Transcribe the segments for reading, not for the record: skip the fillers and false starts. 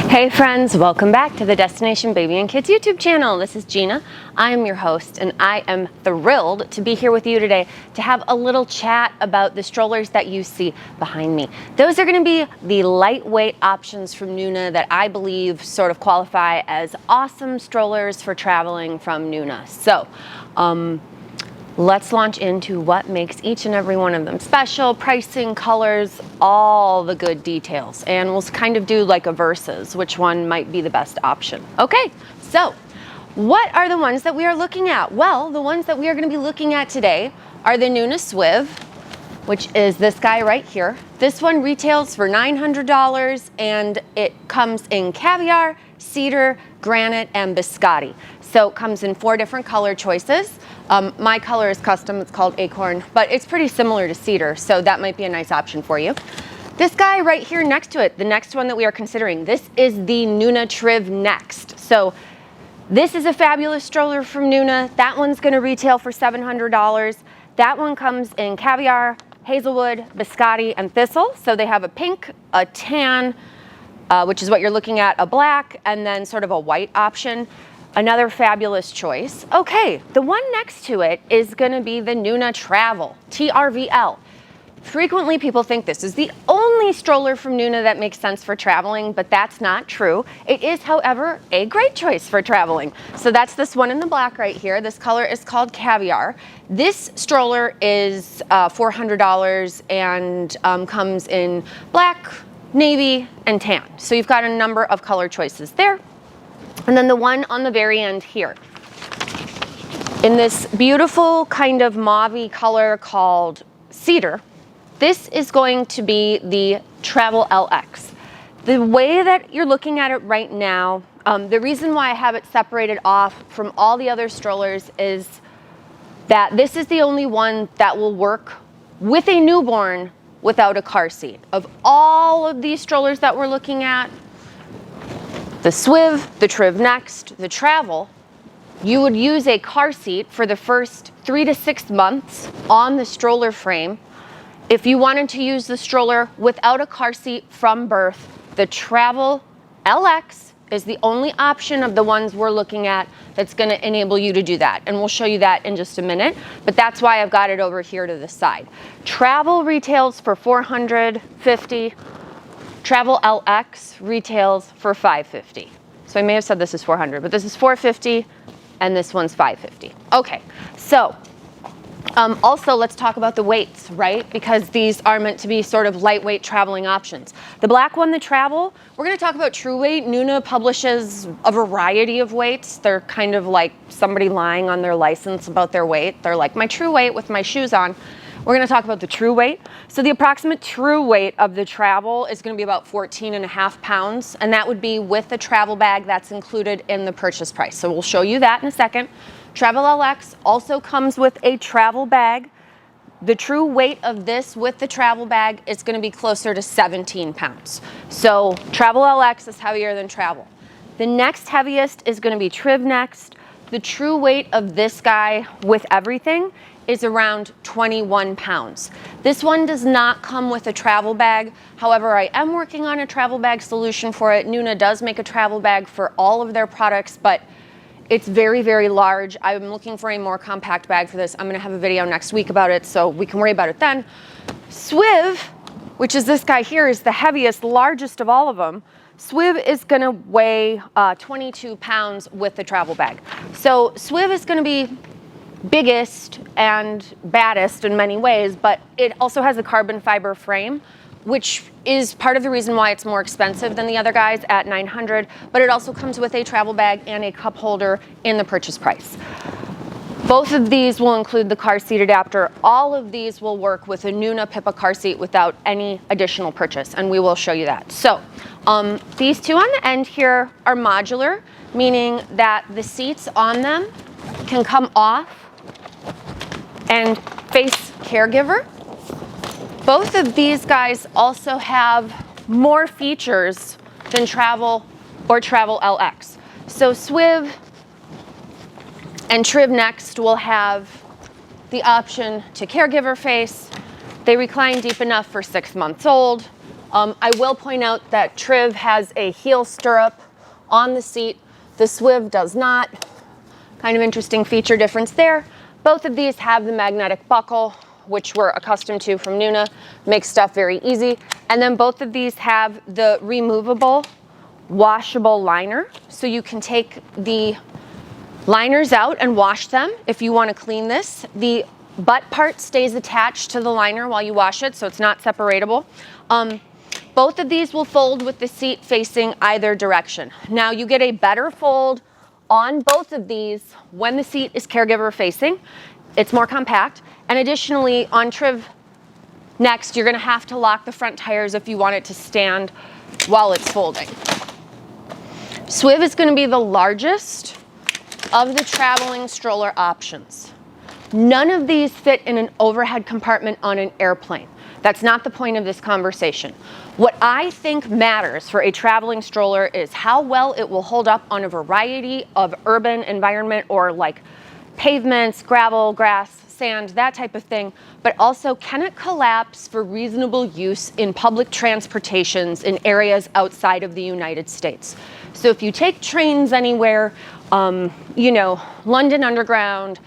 Hey friends, welcome back to the Destination Baby and Kids YouTube channel. This is Gina. I am your host and I am thrilled to be here with you today to have a little chat about the strollers that you see behind me. Those are going to be the lightweight options from NUNA that I believe sort of qualify as awesome strollers for traveling from NUNA. So, let's launch into what makes each and every one of them special, pricing, colors, all the good details. And we'll kind of do like a versus, which one might be the best option. Okay, so what are the ones that we are looking at? Well, the ones that we are going to be looking at today are the NUNA SWIV, which is this guy right here. This one retails for $900 and it comes in caviar, cedar, granite, and biscotti. So it comes in 4 different color choices. My color is custom, it's called Acorn, but it's pretty similar to cedar, so that might be a nice option for you. This guy right here next to it, the next one that we are considering, this is the NUNA TRIV NEXT. So this is a fabulous stroller from NUNA. That one's gonna retail for $700. That one comes in caviar, hazelwood, biscotti, and thistle. So they have a pink, a tan, which is what you're looking at, a black, and then sort of a white option. Another fabulous choice. Okay, the one next to it is gonna be the NUNA TRVL, TRVL. Frequently people think this is the only stroller from NUNA that makes sense for traveling, but that's not true. It is, however, a great choice for traveling. So that's this one in the black right here. This color is called Caviar. This stroller is $400 and comes in black, navy, and tan. So you've got a number of color choices there. And then the one on the very end here, in this beautiful kind of mauve-y color called Cedar, this is going to be the TRVL LX. The way that you're looking at it right now, the reason why I have it separated off from all the other strollers is that this is the only one that will work with a newborn without a car seat. Of all of these strollers that we're looking at, the SWIV, the TRIV NEXT, the TRVL, you would use a car seat for the first 3 to 6 months on the stroller frame. If you wanted to use the stroller without a car seat from birth, the TRVL LX is the only option of the ones we're looking at that's going to enable you to do that. And we'll show you that in just a minute, but that's why I've got it over here to the side. TRVL retails for $450. TRVL LX retails for $550. So I may have said this is $400, but this is $450 and this one's $550. Okay, so also let's talk about the weights, right? Because these are meant to be sort of lightweight traveling options. The black one, the TRVL, we're gonna talk about true weight. NUNA publishes a variety of weights. They're kind of like somebody lying on their license about their weight. They're like, my true weight with my shoes on. We're going to talk about the true weight. So the approximate true weight of the TRVL is going to be about 14.5 pounds, and that would be with the travel bag that's included in the purchase price. So we'll show you that in a second. TRVL LX also comes with a travel bag. The true weight of this with the travel bag is going to be closer to 17 pounds. So TRVL LX is heavier than TRVL. The next heaviest is going to be TRIV NEXT. The true weight of this guy with everything is around 21 pounds. This one does not come with a travel bag. However, I am working on a travel bag solution for it. NUNA does make a travel bag for all of their products, but it's very, very large. I'm looking for a more compact bag for this. I'm gonna have a video next week about it, so we can worry about it then. SWIV, which is this guy here, is the heaviest, largest of all of them. SWIV is gonna weigh 22 pounds with the travel bag. So SWIV is gonna be biggest and baddest in many ways, but it also has a carbon fiber frame, which is part of the reason why it's more expensive than the other guys at $900, but it also comes with a travel bag and a cup holder in the purchase price. Both of these will include the car seat adapter. All of these will work with a NUNA PIPA car seat without any additional purchase, and we will show you that. So these two on the end here are modular, meaning that the seats on them can come off and face caregiver. Both of these guys also have more features than TRVL or TRVL LX. So SWIV and TRIV NEXT will have the option to caregiver face. They recline deep enough for 6 months old. I will point out that TRIV has a heel stirrup on the seat. The SWIV does not. Kind of interesting feature difference there. Both of these have the magnetic buckle, which we're accustomed to from NUNA. Makes stuff very easy. And then both of these have the removable, washable liner. So you can take the liners out and wash them if you want to clean this. The butt part stays attached to the liner while you wash it, so it's not separatable. Both of these will fold with the seat facing either direction. Now you get a better fold on both of these when the seat is caregiver facing. It's more compact. And additionally, on TRIV Next, you're gonna have to lock the front tires if you want it to stand while it's folding. SWIV is gonna be the largest of the traveling stroller options. None of these fit in an overhead compartment on an airplane. That's not the point of this conversation. What I think matters for a traveling stroller is how well it will hold up on a variety of urban environment or like pavements, gravel, grass, sand, that type of thing, but also can it collapse for reasonable use in public transportations in areas outside of the United States. So if you take trains anywhere, you know, London Underground,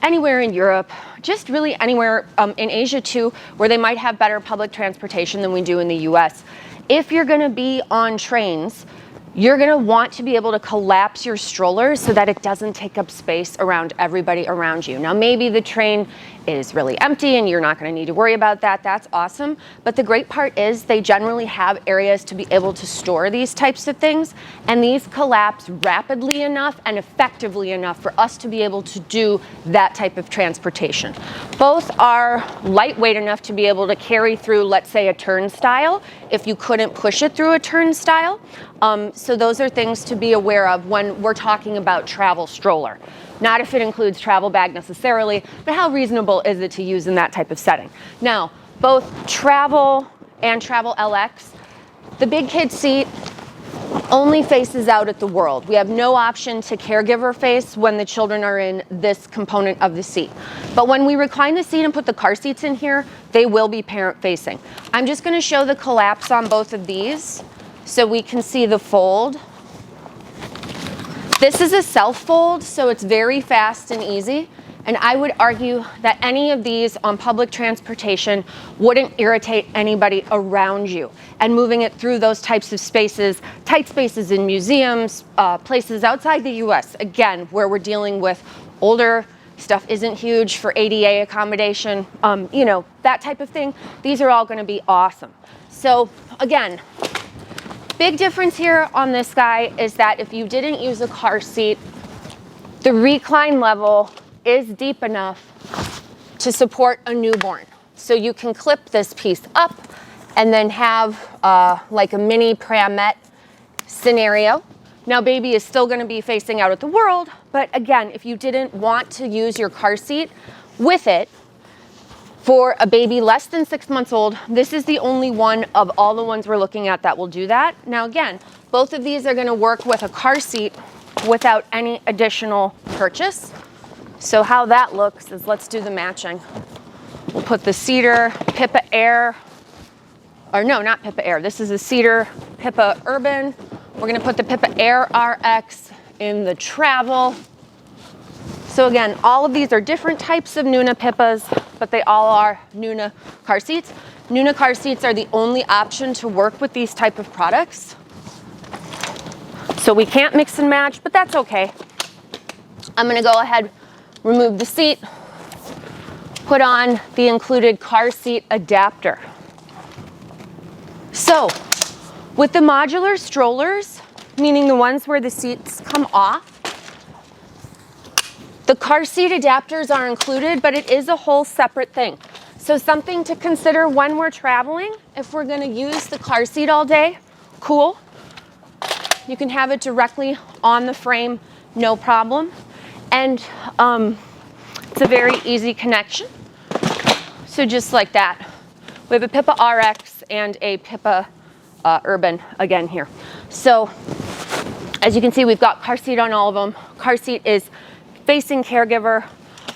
anywhere in Europe, just really anywhere in Asia too, where they might have better public transportation than we do in the US. If you're gonna be on trains, you're gonna want to be able to collapse your stroller so that it doesn't take up space around everybody around you. Now, maybe the train is really empty and you're not gonna need to worry about that. That's awesome. But the great part is they generally have areas to be able to store these types of things. And these collapse rapidly enough and effectively enough for us to be able to do that type of transportation. Both are lightweight enough to be able to carry through, let's say, a turnstile if you couldn't push it through a turnstile. So those are things to be aware of when we're talking about travel stroller. Not if it includes travel bag necessarily, but how reasonable is it to use in that type of setting? Now, both Travel and Travel LX, the big kid seat only faces out at the world. We have no option to caregiver face when the children are in this component of the seat. But when we recline the seat and put the car seats in here, they will be parent facing. I'm just gonna show the collapse on both of these so we can see the fold. This is a self-fold, so it's very fast and easy. And I would argue that any of these on public transportation wouldn't irritate anybody around you. And moving it through those types of spaces, tight spaces in museums, places outside the US, again, where we're dealing with older stuff isn't huge for ADA accommodation, you know, that type of thing. These are all gonna be awesome. So again, big difference here on this guy is that if you didn't use a car seat, the recline level is deep enough to support a newborn. So you can clip this piece up and then have like a mini pramette scenario. Now baby is still gonna be facing out at the world, but again, if you didn't want to use your car seat with it, for a baby less than 6 months old, this is the only one of all the ones we're looking at that will do that. Now again, both of these are gonna work with a car seat without any additional purchase. So how that looks is, let's do the matching. We'll put the cedar PIPA Air, or no, not PIPA Air. This is a cedar PIPA Urban. We're gonna put the PIPA Aire RX in the Travel. So again, all of these are different types of NUNA PIPAs, but they all are NUNA car seats. NUNA car seats are the only option to work with these type of products. So we can't mix and match, but that's okay. I'm gonna go ahead, remove the seat, put on the included car seat adapter. So with the modular strollers, meaning the ones where the seats come off, the car seat adapters are included, but it is a whole separate thing. So something to consider when we're traveling, if we're gonna use the car seat all day, cool. You can have it directly on the frame, no problem. And it's a very easy connection. So just like that. We have a PIPA RX and a PIPA Urban again here. So as you can see, we've got car seat on all of them. Car seat is facing caregiver.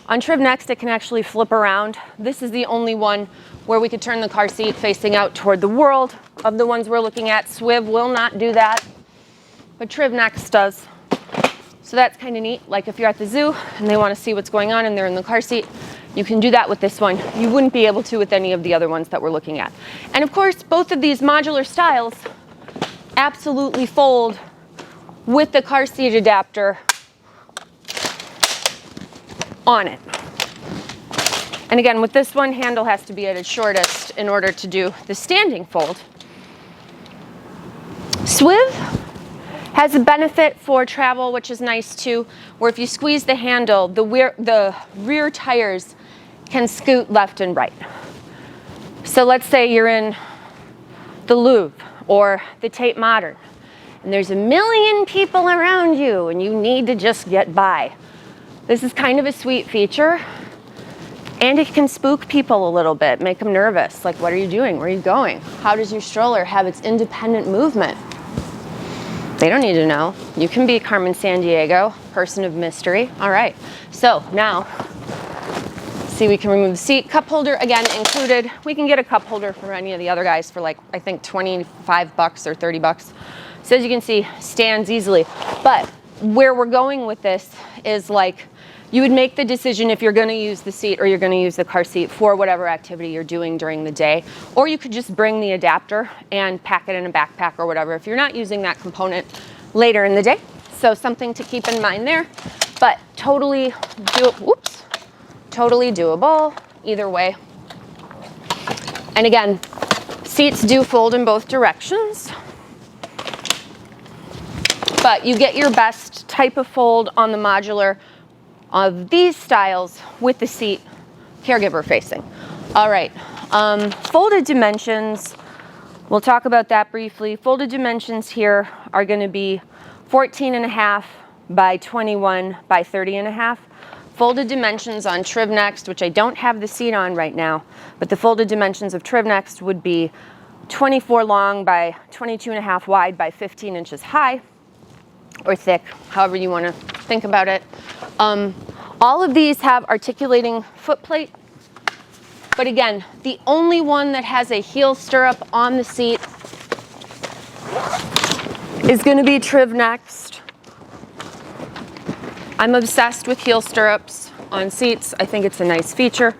On TRIV Next, it can actually flip around. This is the only one where we could turn the car seat facing out toward the world. of the ones we're looking at. SWIV will not do that, but TRIV NEXT does. So that's kind of neat. Like if you're at the zoo and they want to see what's going on and they're in the car seat, you can do that with this one. You wouldn't be able to with any of the other ones that we're looking at. And of course, both of these modular styles absolutely fold with the car seat adapter on it. And again, with this one, handle has to be at its shortest in order to do the standing fold. SWIV has a benefit for travel, which is nice too, where if you squeeze the handle, the rear tires can scoot left and right. So let's say you're in the Louvre or the Tate Modern, and there's a million people around you and you need to just get by. This is kind of a sweet feature, and it can spook people a little bit, make them nervous. Like, what are you doing? Where are you going? How does your stroller have its independent movement? They don't need to know. You can be Carmen Sandiego, person of mystery. All right, so now, see, we can remove the seat. Cup holder, again, included. We can get a cup holder for any of the other guys for like, I think 25 bucks or 30 bucks. So as you can see, stands easily. But where we're going with this is like, you would make the decision if you're gonna use the seat or you're gonna use the car seat for whatever activity you're doing during the day. Or you could just bring the adapter and pack it in a backpack or whatever if you're not using that component later in the day. So something to keep in mind there, but totally doable either way. And again, seats do fold in both directions, but you get your best type of fold on the modular of these styles with the seat caregiver facing. All right, folded dimensions, we'll talk about that briefly. Folded dimensions here are gonna be 14.5 by 21 by 30.5. Folded dimensions on TRIV NEXT, which I don't have the seat on right now, but the folded dimensions of TRIV NEXT would be 24 long by 22.5 wide by 15 inches high, or thick, however you want to think about it. All of these have articulating foot plate, but again, the only one that has a heel stirrup on the seat is going to be TRIV NEXT. I'm obsessed with heel stirrups on seats. I think it's a nice feature.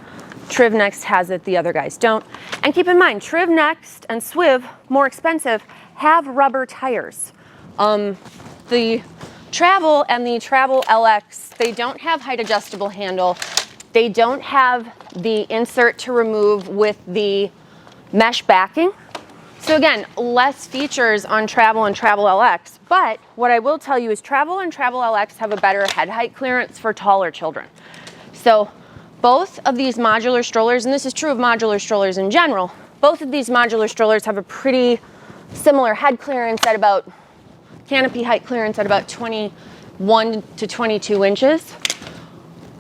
TRIV NEXT has it, the other guys don't. And keep in mind, TRIV NEXT and SWIV, more expensive, have rubber tires. The Travel and the TRVL LX, they don't have height adjustable handle. They don't have the insert to remove with the mesh backing. So again, less features on TRVL and TRVL LX, but what I will tell you is TRVL and TRVL LX have a better head height clearance for taller children. So both of these modular strollers, and this is true of modular strollers in general, both of these modular strollers have a pretty similar head clearance at about canopy height clearance at about 21 to 22 inches.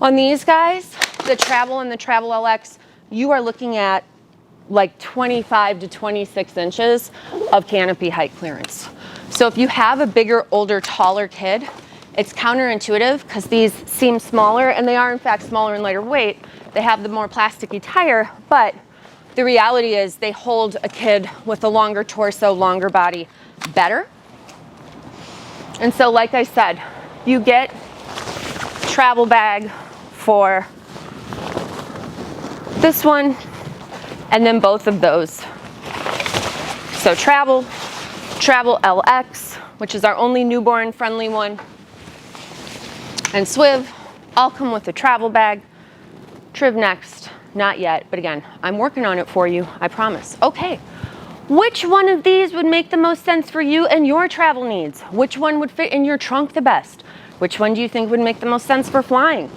On these guys, the TRVL and the TRVL LX, you are looking at like 25 to 26 inches of canopy height clearance. So if you have a bigger, older, taller kid, it's counterintuitive because these seem smaller, and they are in fact smaller and lighter weight. They have the more plasticky tire, but the reality is they hold a kid with a longer torso, longer body better. And so, like I said, you get travel bag for this one, and then both of those. So TRVL LX, which is our only newborn friendly one, and SWIV all come with a travel bag. TRIV NEXT, not yet, but again, I'm working on it for you, I promise. Okay. Which one of these would make the most sense for you and your travel needs? Which one would fit in your trunk the best? Which one do you think would make the most sense for flying?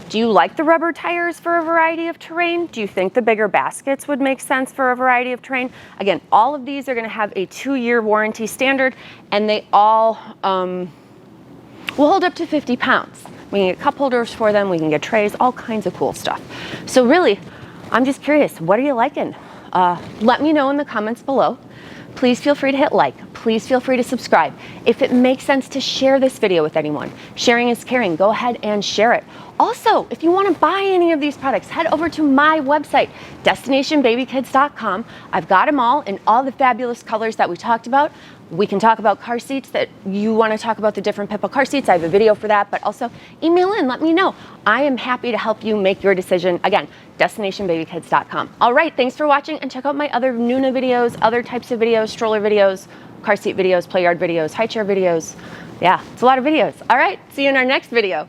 Do you like the rubber tires for a variety of terrain? Do you think the bigger baskets would make sense for a variety of terrain? Again, all of these are going to have a 2-year warranty standard, and they all will hold up to 50 pounds. We can get cup holders for them, we can get trays, all kinds of cool stuff. So really, I'm just curious, what are you liking? Let me know in the comments below. Please feel free to hit like. please feel free to subscribe. If it makes sense to share this video with anyone, sharing is caring. Go ahead and share it. Also, if you want to buy any of these products, head over to my website, destinationbabykids.com. I've got them all in all the fabulous colors that we talked about. We can talk about car seats that you want to talk about, the different PIPA car seats. I have a video for that, but also email in, let me know. I am happy to help you make your decision. Again, destinationbabykids.com. All right, thanks for watching, and check out my other NUNA videos, other types of videos, stroller videos, car seat videos, play yard videos, high chair videos. Yeah, it's a lot of videos. All right, see you in our next video.